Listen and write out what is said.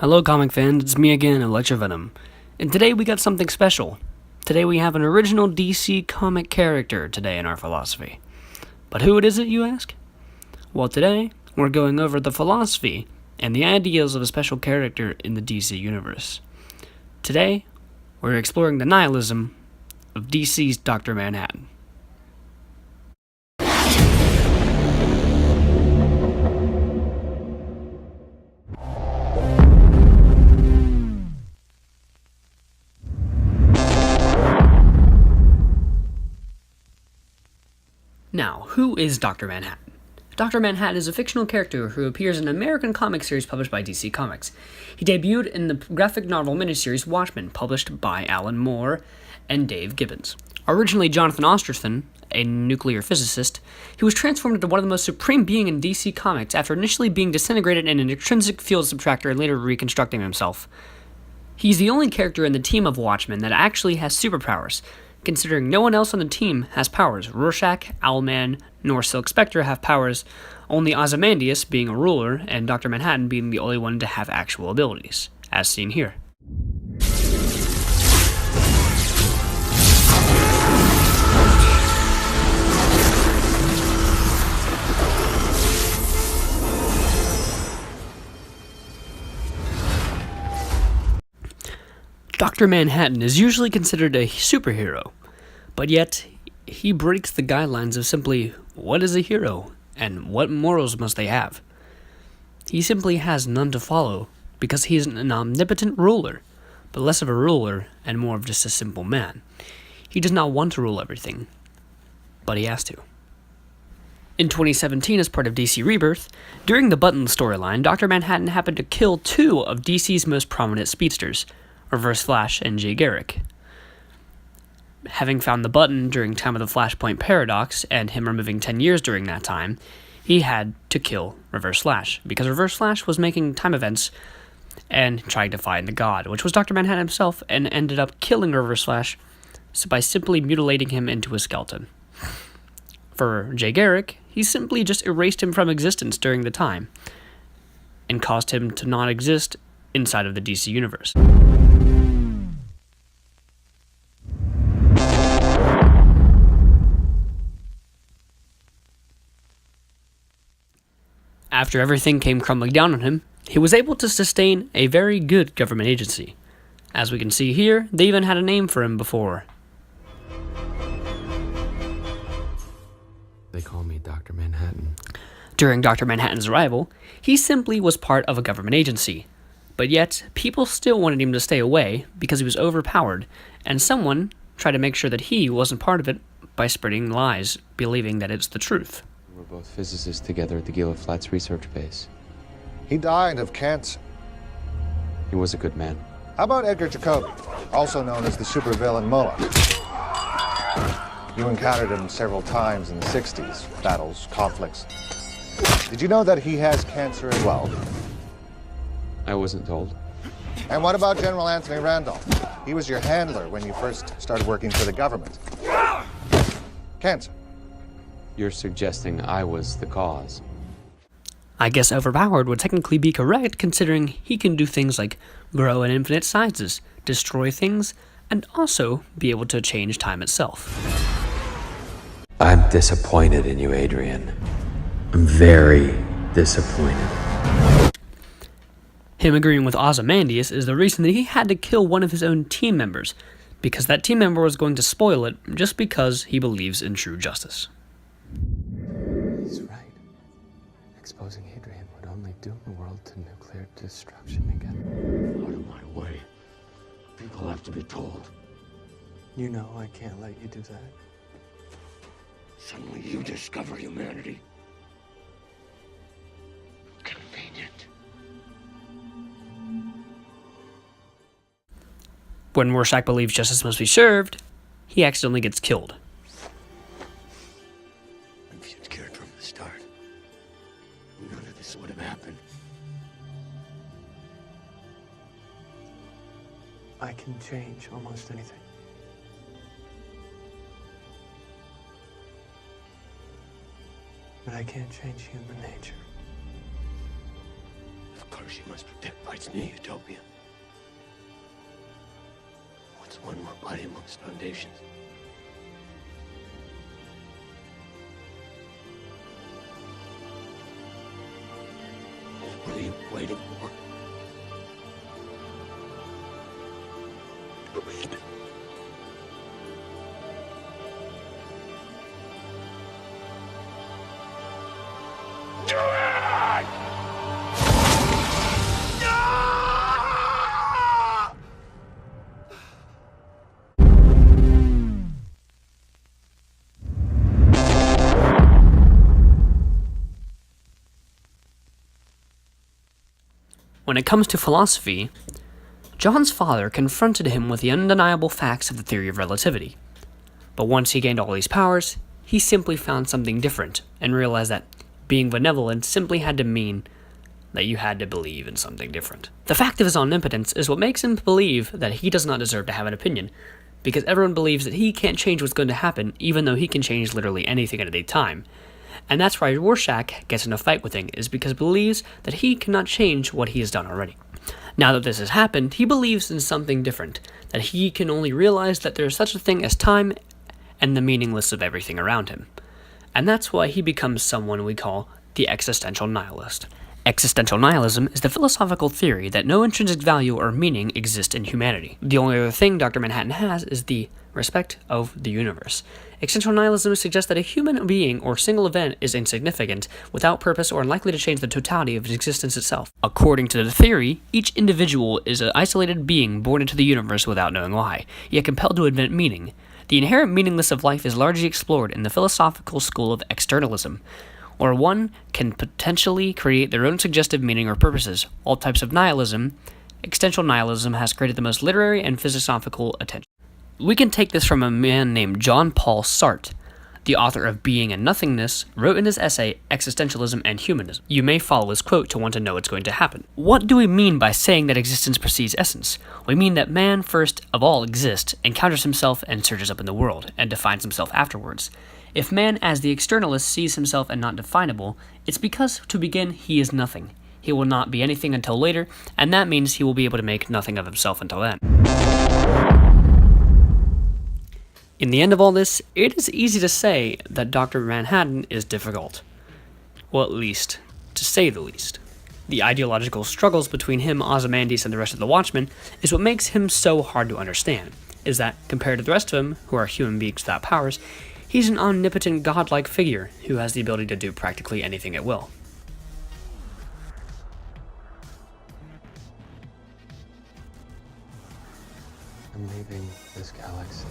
Hello comic fans, it's me again, ElectroVenom. And today we got something special. Today we have an original DC comic character today in our philosophy. But who is it, you ask? Well, today we're going over the philosophy and the ideals of a special character in the DC universe. Today, we're exploring the nihilism of DC's Dr. Manhattan. Now, who is Dr. Manhattan? Dr. Manhattan is a fictional character who appears in an American comic series published by DC Comics. He debuted in the graphic novel miniseries Watchmen, published by Alan Moore and Dave Gibbons. Originally Jonathan Osterson, a nuclear physicist, he was transformed into one of the most supreme beings in DC Comics after initially being disintegrated in an intrinsic field subtractor and later reconstructing himself. He's the only character in the team of Watchmen that actually has superpowers, considering no one else on the team has powers. Rorschach, Owlman, nor Silk Spectre have powers, only Ozymandias being a ruler, and Dr. Manhattan being the only one to have actual abilities, as seen here. Dr. Manhattan is usually considered a superhero, but yet he breaks the guidelines of simply what is a hero and what morals must they have. He simply has none to follow because he is an omnipotent ruler, but less of a ruler and more of just a simple man. He does not want to rule everything, but he has to. In 2017, as part of DC Rebirth, during the Button storyline, Dr. Manhattan happened to kill two of DC's most prominent speedsters, Reverse Flash and Jay Garrick. Having found the Button during time of the Flashpoint Paradox, and him removing 10 years during that time, he had to kill Reverse Flash, because Reverse Flash was making time events and trying to find the God, which was Dr. Manhattan himself, and ended up killing Reverse Flash by simply mutilating him into a skeleton. For Jay Garrick, he simply just erased him from existence during the time, and caused him to not exist inside of the DC universe. After everything came crumbling down on him, he was able to sustain a very good government agency. As we can see here, they even had a name for him before. They call me Dr. Manhattan. During Dr. Manhattan's arrival, he simply was part of a government agency. But yet, people still wanted him to stay away because he was overpowered, and someone tried to make sure that he wasn't part of it by spreading lies, believing that it's the truth. We're both physicists together at the Gila Flats research base. He died of cancer. He was a good man. How about Edgar Jacobi, also known as the supervillain Mullah? You encountered him several times in the 60s, battles, conflicts. Did you know that he has cancer as well? I wasn't told. And what about General Anthony Randolph? He was your handler when you first started working for the government. Cancer. You're suggesting I was the cause. I guess overpowered would technically be correct, considering he can do things like grow in infinite sizes, destroy things, and also be able to change time itself. I'm disappointed in you, Adrian. I'm very disappointed. Him agreeing with Ozymandias is the reason that he had to kill one of his own team members, because that team member was going to spoil it just because he believes in true justice. He's right. Exposing Adrian would only doom the world to nuclear destruction again. Out of my way. People have to be told. You know I can't let you do that. Suddenly you discover humanity. Convenient. When Rorschach believes justice must be served, he accidentally gets killed. If you'd cared from the start, none of this would have happened. I can change almost anything. But I can't change human nature. Of course power she must protect by its new utopia. What's one more body amongst foundations? What are you waiting for? Do it. Do it! When it comes to philosophy, John's father confronted him with the undeniable facts of the theory of relativity. But once he gained all these powers, he simply found something different and realized that being benevolent simply had to mean that you had to believe in something different. The fact of his omnipotence is what makes him believe that he does not deserve to have an opinion, because everyone believes that he can't change what's going to happen, even though he can change literally anything at any time. And that's why Rorschach gets in a fight with him, is because he believes that he cannot change what he has done already. Now that this has happened, he believes in something different, that he can only realize that there is such a thing as time and the meaningless of everything around him. And that's why he becomes someone we call the existential nihilist. Existential nihilism is the philosophical theory that no intrinsic value or meaning exists in humanity. The only other thing Dr. Manhattan has is the respect of the universe. Existential nihilism suggests that a human being or single event is insignificant, without purpose, or unlikely to change the totality of existence itself. According to the theory, each individual is an isolated being born into the universe without knowing why, yet compelled to invent meaning. The inherent meaninglessness of life is largely explored in the philosophical school of externalism, where one can potentially create their own suggestive meaning or purposes. All types of nihilism, existential nihilism has created the most literary and philosophical attention. We can take this from a man named John Paul Sartre, the author of Being and Nothingness, wrote in his essay Existentialism and Humanism. You may follow his quote to want to know what's going to happen. What do we mean by saying that existence precedes essence? We mean that man first of all exists, encounters himself and surges up in the world, and defines himself afterwards. If man as the externalist sees himself and not definable, it's because, to begin, he is nothing. He will not be anything until later, and that means he will be able to make nothing of himself until then. In the end of all this, it is easy to say that Dr. Manhattan is difficult. Well, at least, to say the least. The ideological struggles between him, Ozymandias, and the rest of the Watchmen is what makes him so hard to understand, is that, compared to the rest of them, who are human beings without powers, he's an omnipotent godlike figure who has the ability to do practically anything at will. I'm leaving this galaxy.